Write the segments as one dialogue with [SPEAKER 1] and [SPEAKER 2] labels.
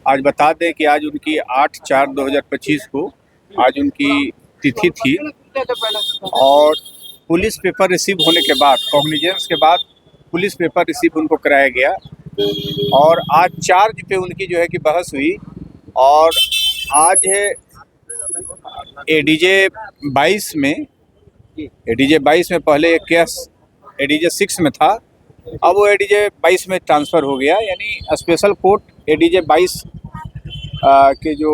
[SPEAKER 1] आज बता दें कि आज उनकी 8/4/2025 को आज उनकी तिथि थी और पुलिस पेपर रिसीव होने के बाद, कॉग्निजेंस के बाद पुलिस पेपर रिसीव उनको कराया गया और आज चार्ज पे उनकी जो है कि बहस हुई। और आज है एडीजे 22 में, पहले एक केस एडीजे 6 में था, अब वो एडीजे 22 में ट्रांसफ़र हो गया। यानी स्पेशल कोर्ट एडीजे 22 के जो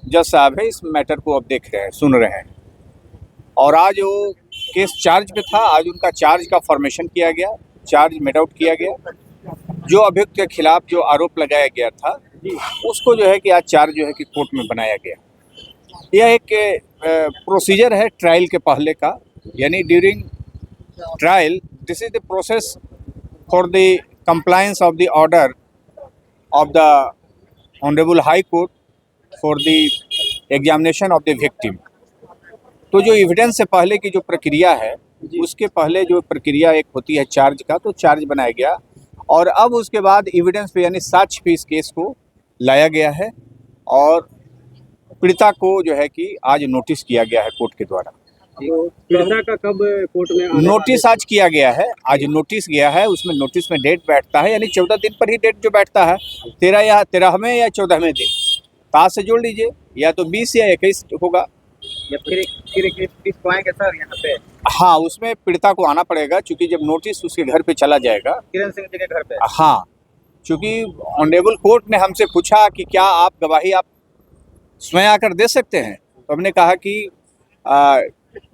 [SPEAKER 1] जज साहब है इस मैटर को अब देख रहे हैं, सुन रहे हैं। और आज वो केस चार्ज पे था, आज उनका चार्ज का फॉर्मेशन किया गया, चार्ज मेड आउट किया गया। जो अभियुक्त के खिलाफ जो आरोप लगाया गया था उसको जो है कि आज चार्ज जो है कि कोर्ट में बनाया गया। यह एक प्रोसीजर है ट्रायल के पहले का, यानी during trial this is the process for the compliance of the order of the honourable high court for the examination of the victim. तो जो एविडेंस से पहले की जो प्रक्रिया है उसके पहले जो प्रक्रिया एक होती है चार्ज का, तो चार्ज बनाया गया और अब उसके बाद एविडेंस पे यानी साक्ष्य पे इस केस को लाया गया है और पीड़िता को जो है कि आज नोटिस किया गया है कोर्ट के द्वारा।
[SPEAKER 2] पीड़िता का कब कोर्ट में
[SPEAKER 1] नोटिस आज किया गया है, आज नोटिस गया है, उसमें नोटिस में डेट बैठता है, यानी 14 दिन पर ही डेट जो बैठता है, 13वें या 14वें दिन, ताज से जोड़ लीजिए, या तो 20 या 21 होगा
[SPEAKER 2] या फिर किसको आएंगे सर यहाँ पे?
[SPEAKER 1] हाँ, उसमें पीड़िता को आना पड़ेगा क्योंकि जब नोटिस उसके घर पे चला जाएगा,
[SPEAKER 2] किरण सिंह जी के घर पे।
[SPEAKER 1] हाँ, क्योंकि ऑनरेबल कोर्ट ने हमसे पूछा कि क्या आप गवाही आप स्वयं आकर दे सकते हैं, तो हमने कहा कि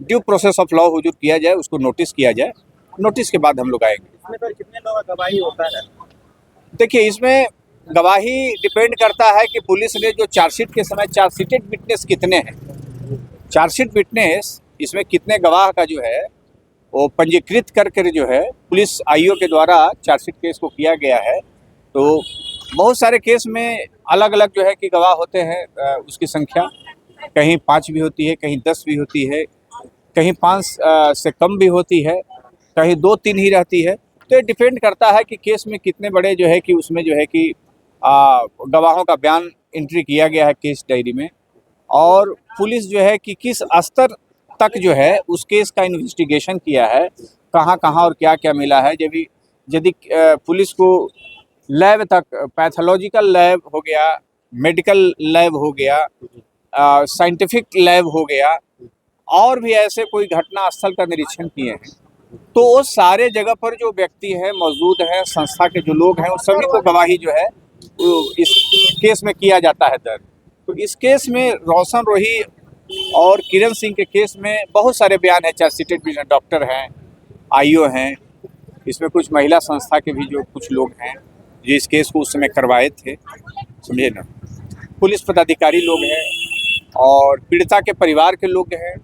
[SPEAKER 1] ड्यू प्रोसेस ऑफ लॉ हुजूर किया जाए, उसको नोटिस किया जाए, नोटिस के बाद हम लोग आएंगे।
[SPEAKER 2] इसमें सर कितने लोगों का गवाही होता है?
[SPEAKER 1] देखिए, इसमें गवाही डिपेंड करता है कि पुलिस ने जो चार्जशीट के समय चार्जशीटेड विटनेस कितने हैं, चार्जशीट विटनेस इसमें कितने गवाह का जो है वो पंजीकृत करके जो है पुलिस आईओ के द्वारा चार्जशीट केस को किया गया है। तो बहुत सारे केस में अलग अलग जो है कि गवाह होते हैं, उसकी संख्या कहीं 5 भी होती है, कहीं 10 भी होती है, कहीं 5 से कम भी होती है, कहीं 2-3 ही रहती है। तो ये डिपेंड करता है कि केस में कितने बड़े जो है कि उसमें जो है कि गवाहों का बयान एंट्री किया गया है केस डायरी में, और पुलिस जो है कि किस स्तर तक जो है उस केस का इन्वेस्टिगेशन किया है, कहाँ कहाँ और क्या क्या मिला है। यदि पुलिस को लैब तक, पैथोलॉजिकल लैब हो गया, मेडिकल लैब हो गया, साइंटिफिक लैब हो गया, और भी ऐसे कोई घटना स्थल का निरीक्षण किए हैं, तो वो सारे जगह पर जो व्यक्ति हैं मौजूद हैं, संस्था के जो लोग हैं, उस सभी को गवाही जो है इस केस में किया जाता है दर्ज। तो इस केस में रोशन रोही और किरण सिंह के केस में बहुत सारे बयान हैं, चार्जशीटेड डॉक्टर हैं, आईओ हैं, इसमें कुछ महिला संस्था के भी जो कुछ लोग हैं जो इस केस को उस समय करवाए थे, समझे ना, पुलिस पदाधिकारी लोग हैं और पीड़िता के परिवार के लोग हैं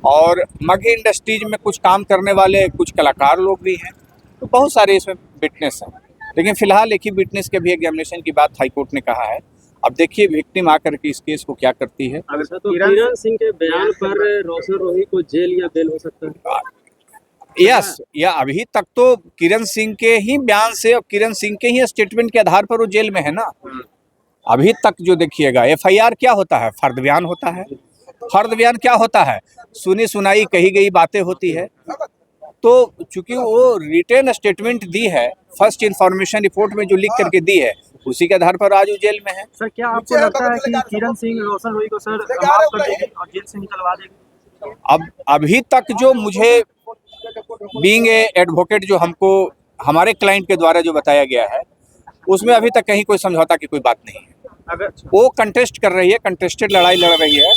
[SPEAKER 1] और मगही इंडस्ट्रीज में कुछ काम करने वाले कुछ कलाकार लोग भी हैं। तो बहुत सारे इसमें विटनेस हैं, लेकिन फिलहाल एक ही विटनेस के भी एग्जामिनेशन की बात हाईकोर्ट ने कहा है। अब देखिए विक्टिम आकर के इस केस को क्या करती है।
[SPEAKER 2] अगर सर तो किरण सिंह के बयान पर रोशन रोही को जेल या बेल हो सकता है?
[SPEAKER 1] यस, या अभी तक तो किरण सिंह के ही बयान से और किरण सिंह के ही स्टेटमेंट के आधार पर वो जेल में है ना। अभी तक जो देखिएगा एफआईआर क्या होता है, फर्द बयान होता है। फर्द बयान क्या होता है, सुनी सुनाई कही गई बातें होती है। तो चूंकि वो रिटेन स्टेटमेंट दी है, फर्स्ट इंफॉर्मेशन रिपोर्ट में जो लिख करके दी है, उसी के आधार पर आज वो जेल में है।
[SPEAKER 2] सर क्या आपको लगता है कि किरण सिंह रोशन रोही को सर माफ कर देगी और जेल से निकलवा देगी?
[SPEAKER 1] अब अभी तक जो मुझे बीइंग ए एडवोकेट जो हमको हमारे क्लाइंट के द्वारा जो बताया गया है, उसमें अभी तक कहीं कोई समझौता की कोई बात नहीं है।
[SPEAKER 2] अगर
[SPEAKER 1] वो कंटेस्ट कर रही है, कंटेस्टेड लड़ाई लड़ रही है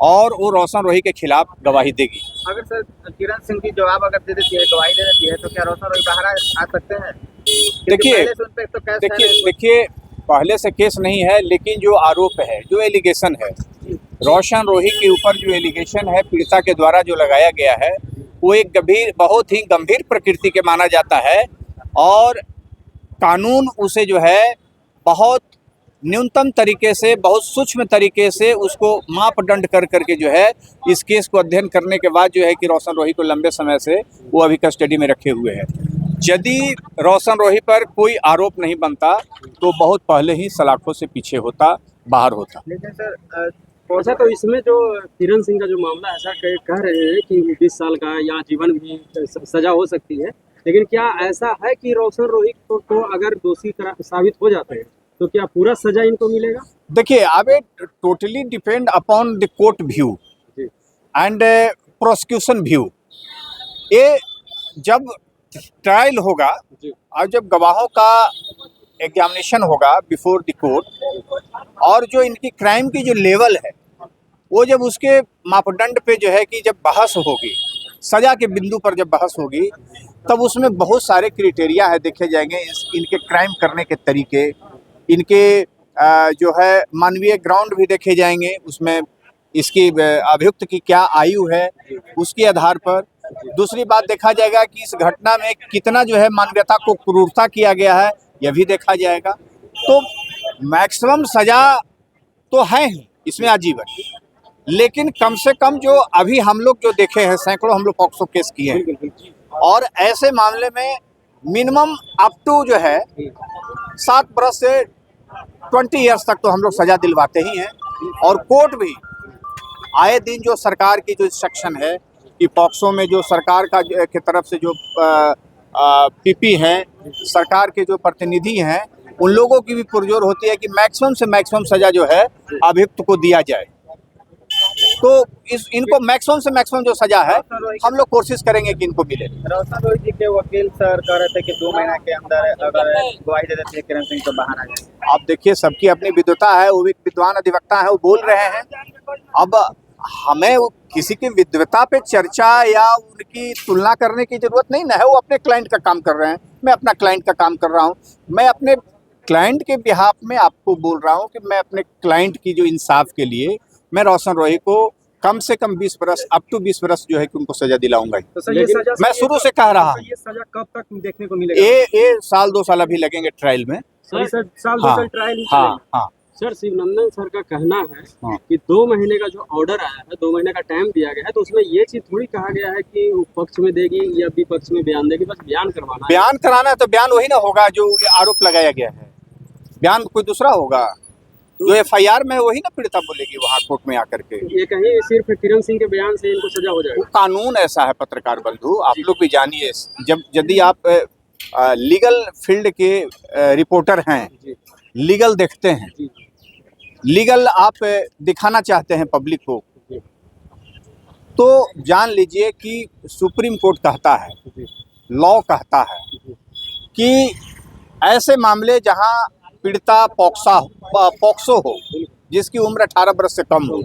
[SPEAKER 1] और वो रोशन रोही के खिलाफ गवाही देगी।
[SPEAKER 2] अगर सर किरण सिंह की जवाब अगर दे देती है, गवाही दे देती है, तो क्या रोशन रोही बाहर आ सकते हैं?
[SPEAKER 1] देखिए पहले से केस नहीं है, लेकिन जो आरोप है, जो एलिगेशन है रोशन रोही के ऊपर, जो एलिगेशन है पीड़िता के द्वारा जो लगाया गया है, वो एक बहुत ही गंभीर प्रकृति के माना जाता है और कानून उसे जो है बहुत न्यूनतम तरीके से, बहुत सूक्ष्म तरीके से उसको मापदंड कर करके जो है इस केस को अध्ययन करने के बाद जो है कि रोशन रोही को लंबे समय से वो अभी कस्टडी में रखे हुए हैं। यदि रोशन रोही पर कोई आरोप नहीं बनता तो बहुत पहले ही सलाखों से पीछे होता, बाहर होता।
[SPEAKER 2] लेकिन सर ऐसा तो इसमें जो किरण सिंह का जो मामला ऐसा कह रहे हैं कि 20 साल का या जीवन भी सजा हो सकती है, लेकिन क्या ऐसा है कि रोशन रोही को अगर दोषी साबित हो जाते हैं तो क्या पूरा सजा इनको मिलेगा?
[SPEAKER 1] देखिए, अब it totally depend upon the court view and prosecution view. ये जब ट्रायल होगा और जब गवाहों का एग्जामिनेशन होगा बिफोर द कोर्ट, और जो इनकी क्राइम की जो लेवल है वो जब उसके मापदंड पे जो है कि जब बहस होगी, सजा के बिंदु पर जब बहस होगी, तब उसमें बहुत सारे क्राइटेरिया है देखे जाएंगे। इनके क्राइम करने के तरीके, इनके जो है मानवीय ग्राउंड भी देखे जाएंगे, उसमें इसकी अभियुक्त की क्या आयु है उसके आधार पर। दूसरी बात देखा जाएगा कि इस घटना में कितना जो है मानवीयता को क्रूरता किया गया है, यह भी देखा जाएगा। तो मैक्सिमम सजा तो है ही इसमें आजीवन, लेकिन कम से कम जो अभी हम लोग जो देखे हैं, सैकड़ों हम लोग पॉक्सो केस किए हैं, और ऐसे मामले में मिनिमम अप टू जो है 7 बरस से 20 ईयर्स तक तो हम लोग सजा दिलवाते ही हैं। और कोर्ट भी आए दिन जो सरकार की जो इंस्ट्रक्शन है कि पॉक्सो में जो सरकार का की तरफ से जो पीपी हैं, सरकार के जो प्रतिनिधि हैं, उन लोगों की भी पुरजोर होती है कि मैक्सिमम से मैक्सिमम सजा जो है अभियुक्त को दिया जाए। तो इनको मैक्सिमम से मैक्सिमम जो सजा है हम लोग कोशिश करेंगे कि इनको मिले।
[SPEAKER 2] रोशन रोही जी के वकील सर कह रहे थे कि 2 महीना के अंदर अगर गवाही दे देते हैं किरण सिंह तो बाहर आ जाए।
[SPEAKER 1] आप देखिए, सबकी अपनी विद्वता है, वो भी विद्वान अधिवक्ता है, वो बोल रहे हैं। अब हमें किसी की विद्वता पे चर्चा या उनकी तुलना करने की जरूरत नहीं ना है। वो अपने क्लाइंट का काम कर रहे हैं, मैं अपना क्लाइंट का काम कर रहा हूँ। मैं अपने क्लाइंट के बिहाफ में आपको बोल रहा हूँ कि मैं अपने क्लाइंट की जो इंसाफ के लिए मैं रोशन रोही को कम से कम 20 बरस अप टू 20 बरस जो है कि उनको सजा दिलाऊंगा।
[SPEAKER 2] तो ये सजा
[SPEAKER 1] मैं शुरू से कह रहा हूँ,
[SPEAKER 2] ये सजा कब तक देखने को मिलेगा?
[SPEAKER 1] ये साल 2 साल अभी लगेंगे ट्रायल में।
[SPEAKER 2] साल 2 साल ट्रायल।
[SPEAKER 1] हाँ।
[SPEAKER 2] सर, शिवनंदन सर का कहना है कि 2 महीने का जो ऑर्डर आया है, 2 महीने का टाइम दिया गया है, तो उसमें ये चीज थोड़ी कहा गया है कि वो पक्ष में देगी या विपक्ष में बयान देगी, बस बयान करवाना है।
[SPEAKER 1] बयान कराना है तो बयान वही ना होगा जो आरोप लगाया गया है, बयान कोई दूसरा होगा। जो एफआईआर में वही ना पीड़िता बोलेगी वहाँ कोर्ट में आकर के।
[SPEAKER 2] ये कहीं सिर्फ किरण सिंह के बयान से इनको सजा हो जाएगा?
[SPEAKER 1] कानून ऐसा है पत्रकार बंधु, आप लोग भी जानिए। यदि आप लीगल फील्ड के रिपोर्टर हैं, लीगल देखते हैं, लीगल आप दिखाना चाहते हैं पब्लिक को, तो जान लीजिए कि सुप्रीम कोर्ट कहता है, लॉ कहता है कि ऐसे मामले जहां पीड़िता पॉक्सो हो, जिसकी उम्र 18 वर्ष से कम हो,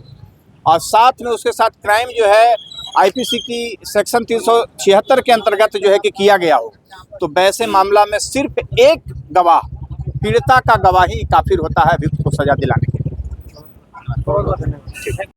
[SPEAKER 1] और साथ में उसके साथ क्राइम जो है आईपीसी की सेक्शन 376 के अंतर्गत जो है कि किया गया हो, तो वैसे मामला में सिर्फ एक गवाह, पीड़िता का गवाही काफिर होता है अभियुक्त को सजा दिलाने के लिए।